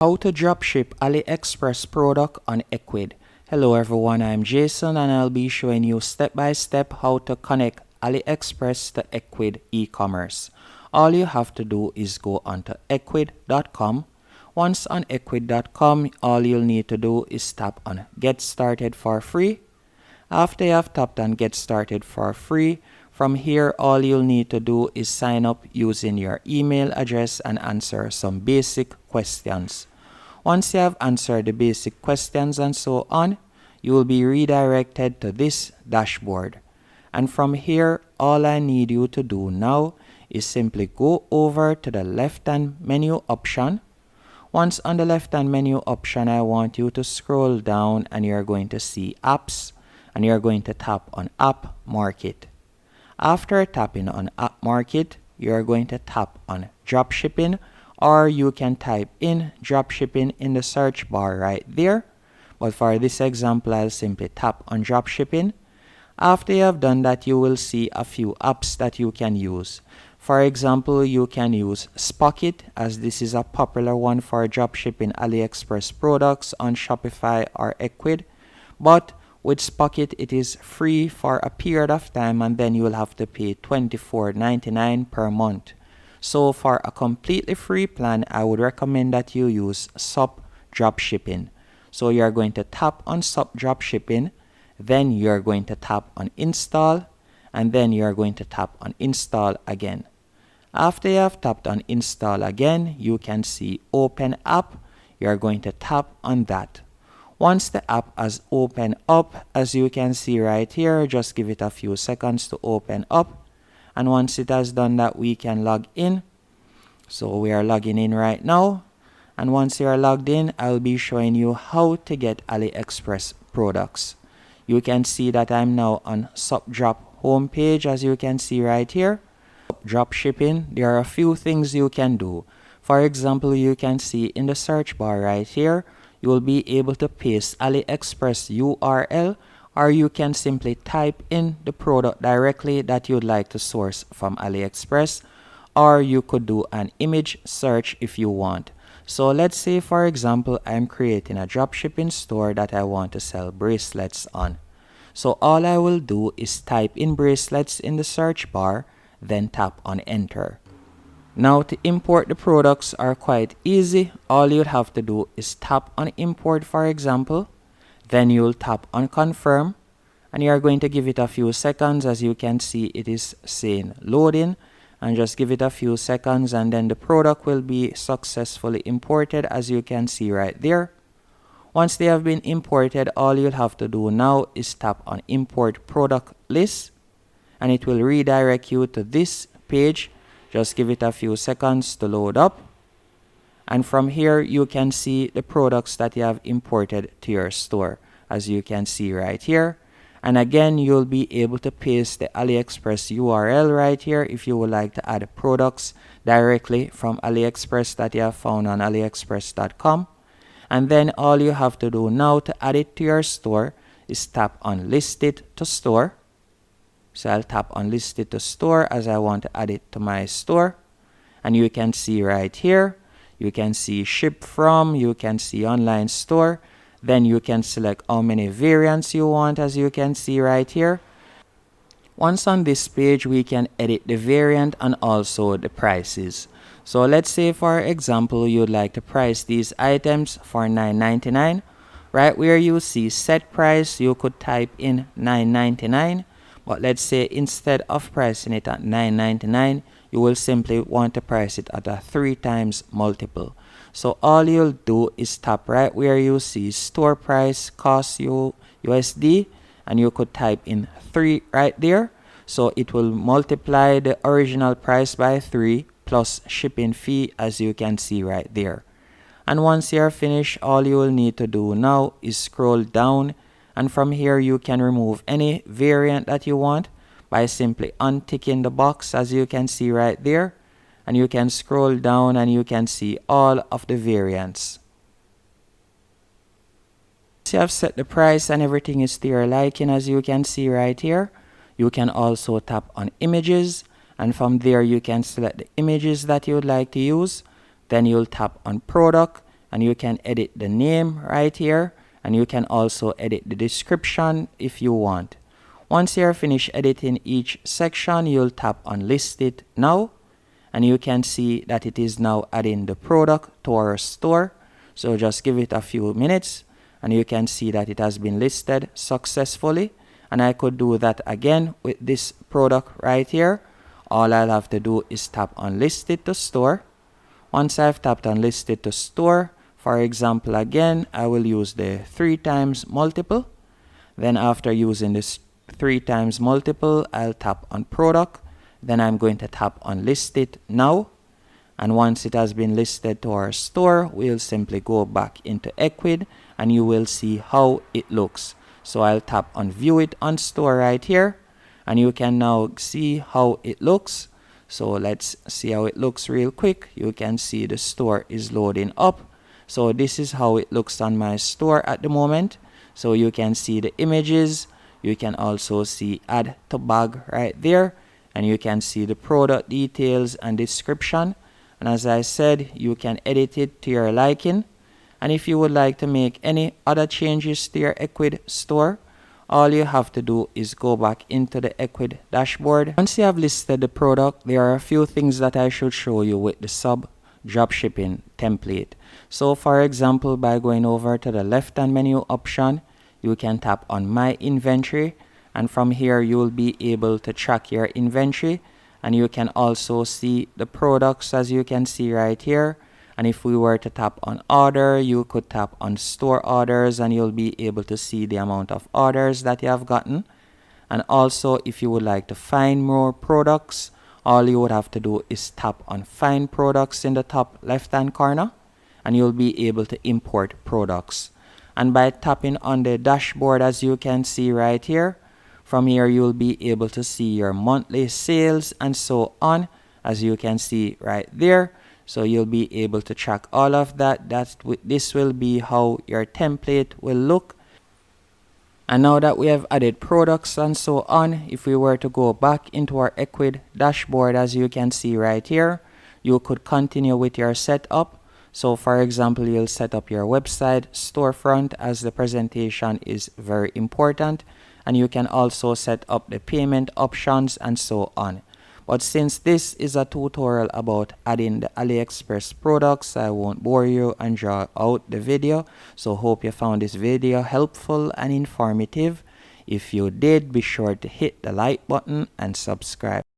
How to dropship AliExpress product on Ecwid. Hello everyone, I'm Jason and I'll be showing you step by step how to connect AliExpress to Ecwid e-commerce. All you have to do is go onto ecwid.com. Once on ecwid.com, all you'll need to do is tap on Get Started for Free. After you have tapped on Get Started for Free, from here all you'll need to do is sign up using your email address and answer some basic questions. Once you have answered the basic questions and so on, you will be redirected to this dashboard. And from here, all I need you to do now is simply go over to the left-hand menu option. Once on the left-hand menu option, I want you to scroll down and you're going to see Apps and you're going to tap on App Market. After tapping on App Market, you're going to tap on Dropshipping, or you can type in Dropshipping in the search bar right there. But for this example, I'll simply tap on Dropshipping. After you have done that, you will see a few apps that you can use. For example, you can use Spocket, as this is a popular one for dropshipping AliExpress products on Shopify or Ecwid. But with Spocket, it is free for a period of time and then you will have to pay $24.99 per month. So for a completely free plan, I would recommend that you use SUP Dropshipping. So you're going to tap on SUP Dropshipping, then you're going to tap on Install, and then you're going to tap on Install again. After you have tapped on Install again, you can see Open App. You're going to tap on that. Once the app has opened up, as you can see right here, just give it a few seconds to open up. And once it has done that, we can log in. So we are logging in right now. And once you are logged in, I'll be showing you how to get AliExpress products. You can see that I'm now on SupDrop homepage, as you can see right here. Drop shipping, there are a few things you can do. For example, you can see in the search bar right here, you will be able to paste AliExpress URL, or you can simply type in the product directly that you'd like to source from AliExpress, or you could do an image search if you want. So let's say, for example, I'm creating a dropshipping store that I want to sell bracelets on. So all I will do is type in bracelets in the search bar, then tap on Enter. Now to import the products are quite easy. All you'd have to do is tap on Import, for example. Then you'll tap on Confirm. And you're going to give it a few seconds. As you can see, it is saying loading. And just give it a few seconds and then the product will be successfully imported, as you can see right there. Once they have been imported, all you'll have to do now is tap on Import Product List. And it will redirect you to this page. Just give it a few seconds to load up. And from here, you can see the products that you have imported to your store, as you can see right here. And again, you'll be able to paste the AliExpress URL right here if you would like to add products directly from AliExpress that you have found on aliexpress.com. And then all you have to do now to add it to your store is tap on List It to Store. So I'll tap on List It to Store as I want to add it to my store. And you can see right here, you can see Ship From, you can see Online Store. Then you can select how many variants you want, as you can see right here. Once on this page, we can edit the variant and also the prices. So let's say, for example, you'd like to price these items for $9.99. Right where you see set price, you could type in $9.99. But let's say instead of pricing it at $9.99, you will simply want to price it at a 3 times multiple. So all you'll do is tap right where you see store price cost USD, and you could type in 3 right there. So it will multiply the original price by 3 plus shipping fee, as you can see right there. And once you're finished, all you will need to do now is scroll down. And from here, you can remove any variant that you want by simply unticking the box, as you can see right there. And you can scroll down and you can see all of the variants. Once you have set the price and everything is to your liking, as you can see right here, you can also tap on Images. And from there, you can select the images that you would like to use. Then you'll tap on Product. and you can edit the name right here, and you can also edit the description if you want. Once you're finished editing each section, you'll tap on list it now, and you can see that it is now adding the product to our store. So just give it a few minutes and you can see that it has been listed successfully, and I could do that again with this product right here. All I'll have to do is tap on list it to store. Once I've tapped on list it to store, for example, again I will use the 3 times multiple. Then after using this 3 times multiple, I'll tap on product. Then I'm going to tap on list it now, and once it has been listed to our store, we'll simply go back into Ecwid and you will see how it looks. So I'll tap on view it on store right here, and you can now see how it looks. So let's see how it looks real quick. You can see the store is loading up. So this is how it looks on my store at the moment. So you can see the images. You can also see add to bag right there, and you can see the product details and description. And as I said, you can edit it to your liking. And if you would like to make any other changes to your Ecwid store, all you have to do is go back into the Ecwid dashboard. Once you have listed the product, there are a few things that I should show you with the sub dropshipping template. So for example, by going over to the left hand menu option, you can tap on my inventory, and from here you will be able to track your inventory, and you can also see the products as you can see right here. And if we were to tap on order, you could tap on store orders and you'll be able to see the amount of orders that you have gotten. And also, if you would like to find more products, all you would have to do is tap on find products in the top left hand corner, and you'll be able to import products. And by tapping on the dashboard, as you can see right here, from here you'll be able to see your monthly sales and so on, as you can see right there. So you'll be able to track all of that. This will be how your template will look. And now that we have added products and so on, if we were to go back into our Ecwid dashboard, as you can see right here, you could continue with your setup. So for example, you'll set up your website storefront, as the presentation is very important, and you can also set up the payment options and so on. But since this is a tutorial about adding the AliExpress products, I won't bore you and draw out the video. So hope you found this video helpful and informative. If you did, be sure to hit the like button and subscribe.